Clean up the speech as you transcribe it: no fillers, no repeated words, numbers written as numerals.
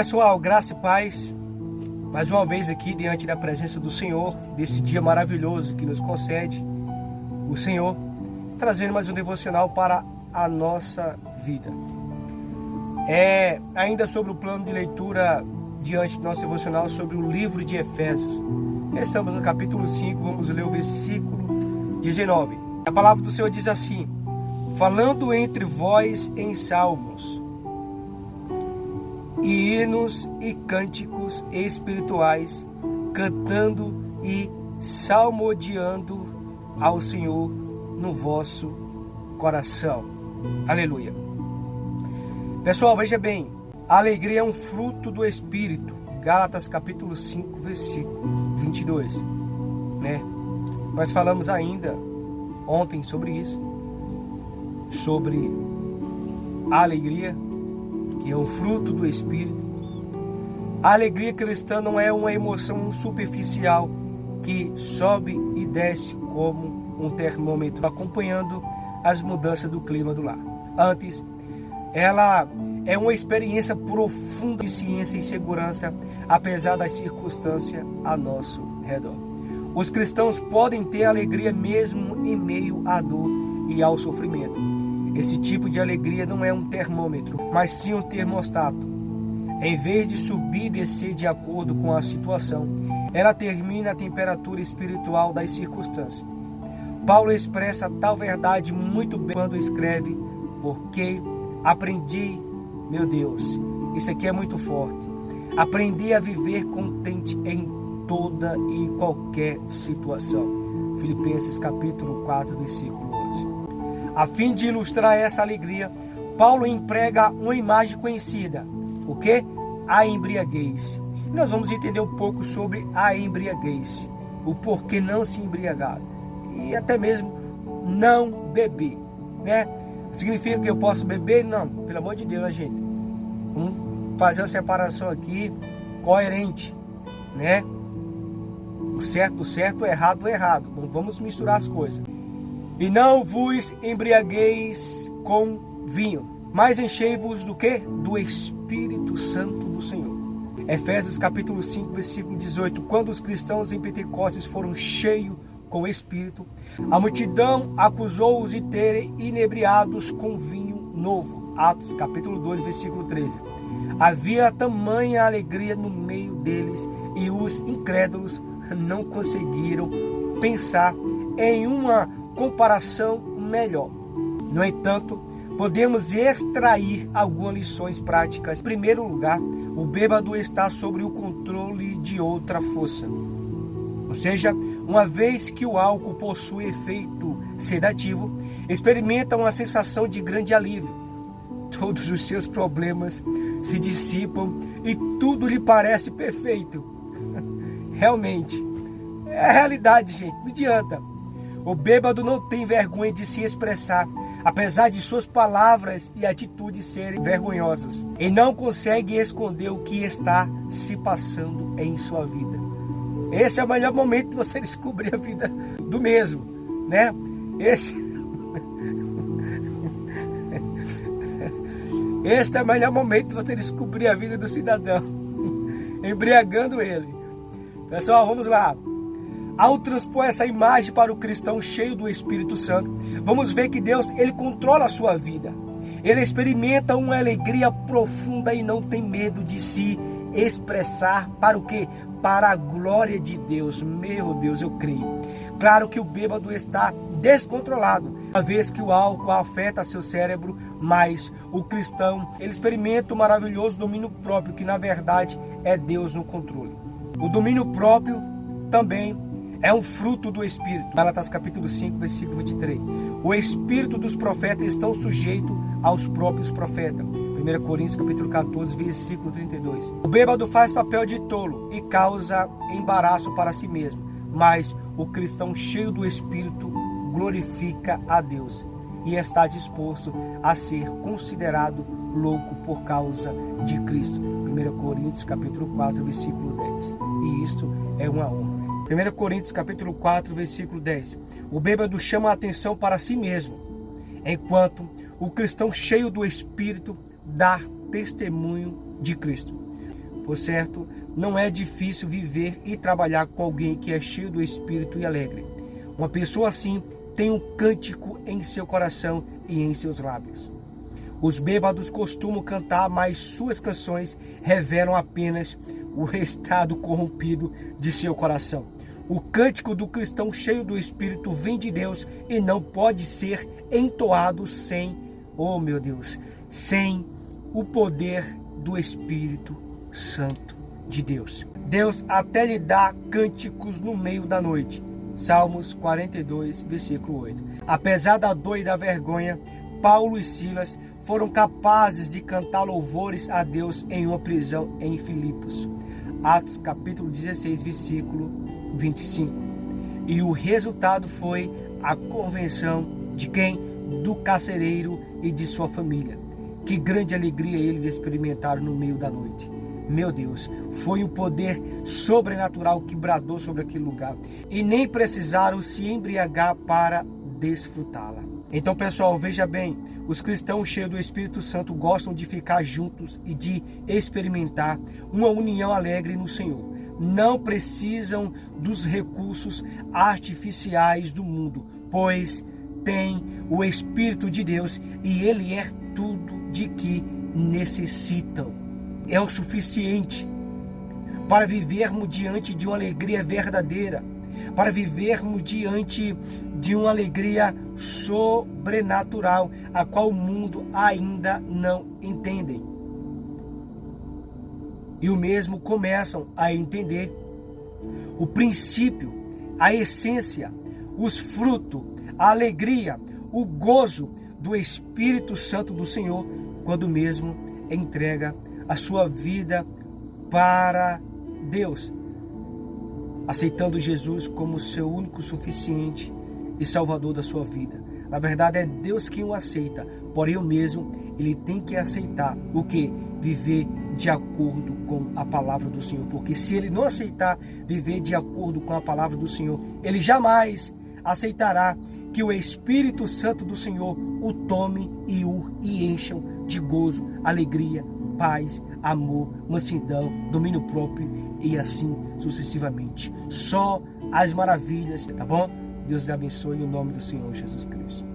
Pessoal, graça e paz, mais uma vez aqui diante da presença do Senhor, desse dia maravilhoso que nos concede o Senhor, trazendo mais um devocional para a nossa vida. Ainda sobre o plano de leitura diante do nosso devocional sobre o livro de Efésios. Estamos no capítulo 5, vamos ler o versículo 19. A palavra do Senhor diz assim: falando entre vós em salmos, e hinos e cânticos espirituais, cantando e salmodiando ao Senhor no vosso coração. Aleluia. Pessoal, veja bem, a alegria é um fruto do Espírito. Gálatas capítulo 5, versículo 22. Nós falamos ainda ontem sobre isso, sobre a alegria, que é um fruto do Espírito. A alegria cristã não é uma emoção superficial que sobe e desce como um termômetro, acompanhando as mudanças do clima do lar. Antes, ela é uma experiência profunda de ciência e segurança, apesar das circunstâncias a nosso redor. Os cristãos podem ter alegria mesmo em meio à dor e ao sofrimento. Esse tipo de alegria não é um termômetro, mas sim um termostato. Em vez de subir e descer de acordo com a situação, ela determina a temperatura espiritual das circunstâncias. Paulo expressa tal verdade muito bem quando escreve: porque aprendi, meu Deus, isso aqui é muito forte, aprendi a viver contente em toda e qualquer situação. Filipenses capítulo 4, versículo 11. A fim de ilustrar essa alegria, Paulo emprega uma imagem conhecida. O que? A embriaguez. E nós vamos entender um pouco sobre a embriaguez, o porquê não se embriagar e até mesmo não beber, Significa que eu posso beber? Não, pelo amor de Deus, gente. Vamos fazer uma separação aqui coerente, O certo, o errado, Não vamos misturar as coisas. E não vos embriagueis com vinho, mas enchei-vos do quê? Do Espírito Santo do Senhor. Efésios capítulo 5, versículo 18. Quando os cristãos em Pentecostes foram cheios com o Espírito, a multidão acusou-os de terem inebriados com vinho novo. Atos capítulo 2, versículo 13. Havia tamanha alegria no meio deles e os incrédulos não conseguiram pensar em uma comparação melhor. No entanto, podemos extrair algumas lições práticas. Em primeiro lugar, o bêbado está sob o controle de outra força. Ou seja, uma vez que o álcool possui efeito sedativo, experimenta uma sensação de grande alívio. Todos os seus problemas se dissipam e tudo lhe parece perfeito. Realmente, é a realidade, gente, não adianta. O bêbado não tem vergonha de se expressar, apesar de suas palavras e atitudes serem vergonhosas. E não consegue esconder o que está se passando em sua vida. Esse é o melhor momento de você descobrir a vida do mesmo, Esse é o melhor momento de você descobrir a vida do cidadão, embriagando ele. Pessoal, vamos lá. Ao transpor essa imagem para o cristão cheio do Espírito Santo, vamos ver que Deus, ele controla a sua vida. Ele experimenta uma alegria profunda e não tem medo de se expressar para o quê? Para a glória de Deus. Meu Deus, eu creio. Claro que o bêbado está descontrolado, uma vez que o álcool afeta seu cérebro, mas o cristão, ele experimenta o maravilhoso domínio próprio, que na verdade é Deus no controle. O domínio próprio também é um fruto do Espírito. Gálatas capítulo 5, versículo 23. O Espírito dos profetas estão sujeitos aos próprios profetas. 1 Coríntios capítulo 14, versículo 32. O bêbado faz papel de tolo e causa embaraço para si mesmo. Mas o cristão cheio do Espírito glorifica a Deus e está disposto a ser considerado louco por causa de Cristo. 1 Coríntios capítulo 4, versículo 10. E isto é uma honra. 1 Coríntios capítulo 4, versículo 10. O bêbado chama a atenção para si mesmo, enquanto o cristão cheio do Espírito dá testemunho de Cristo. Por certo, não é difícil viver e trabalhar com alguém que é cheio do Espírito e alegre. Uma pessoa assim tem um cântico em seu coração e em seus lábios. Os bêbados costumam cantar, mas suas canções revelam apenas o estado corrompido de seu coração. O cântico do cristão cheio do Espírito vem de Deus e não pode ser entoado sem, oh meu Deus, sem o poder do Espírito Santo de Deus. Deus até lhe dá cânticos no meio da noite. Salmos 42, versículo 8. Apesar da dor e da vergonha, Paulo e Silas foram capazes de cantar louvores a Deus em uma prisão em Filipos. Atos capítulo 16, versículo 25. E o resultado foi a convenção de quem? Do carcereiro e de sua família. Que grande alegria eles experimentaram no meio da noite. Meu Deus, foi um poder sobrenatural que bradou sobre aquele lugar. E nem precisaram se embriagar para desfrutá-la. Então, pessoal, veja bem, os cristãos cheios do Espírito Santo gostam de ficar juntos e de experimentar uma união alegre no Senhor. Não precisam dos recursos artificiais do mundo, pois tem o Espírito de Deus e Ele é tudo de que necessitam. É o suficiente para vivermos diante de uma alegria verdadeira, para vivermos diante de uma alegria sobrenatural, a qual o mundo ainda não entende. E o mesmo começam a entender o princípio, a essência, os frutos, a alegria, o gozo do Espírito Santo do Senhor, quando mesmo entrega a sua vida para Deus, aceitando Jesus como seu único suficiente e salvador da sua vida. Na verdade é Deus quem o aceita, porém o mesmo ele tem que aceitar o que? Viver de acordo com a palavra do Senhor, porque se ele não aceitar viver de acordo com a palavra do Senhor, ele jamais aceitará que o Espírito Santo do Senhor o tome e o encham de gozo, alegria, paz, amor, mansidão, domínio próprio e assim sucessivamente. Só as maravilhas, tá bom? Deus te abençoe em nome do Senhor Jesus Cristo.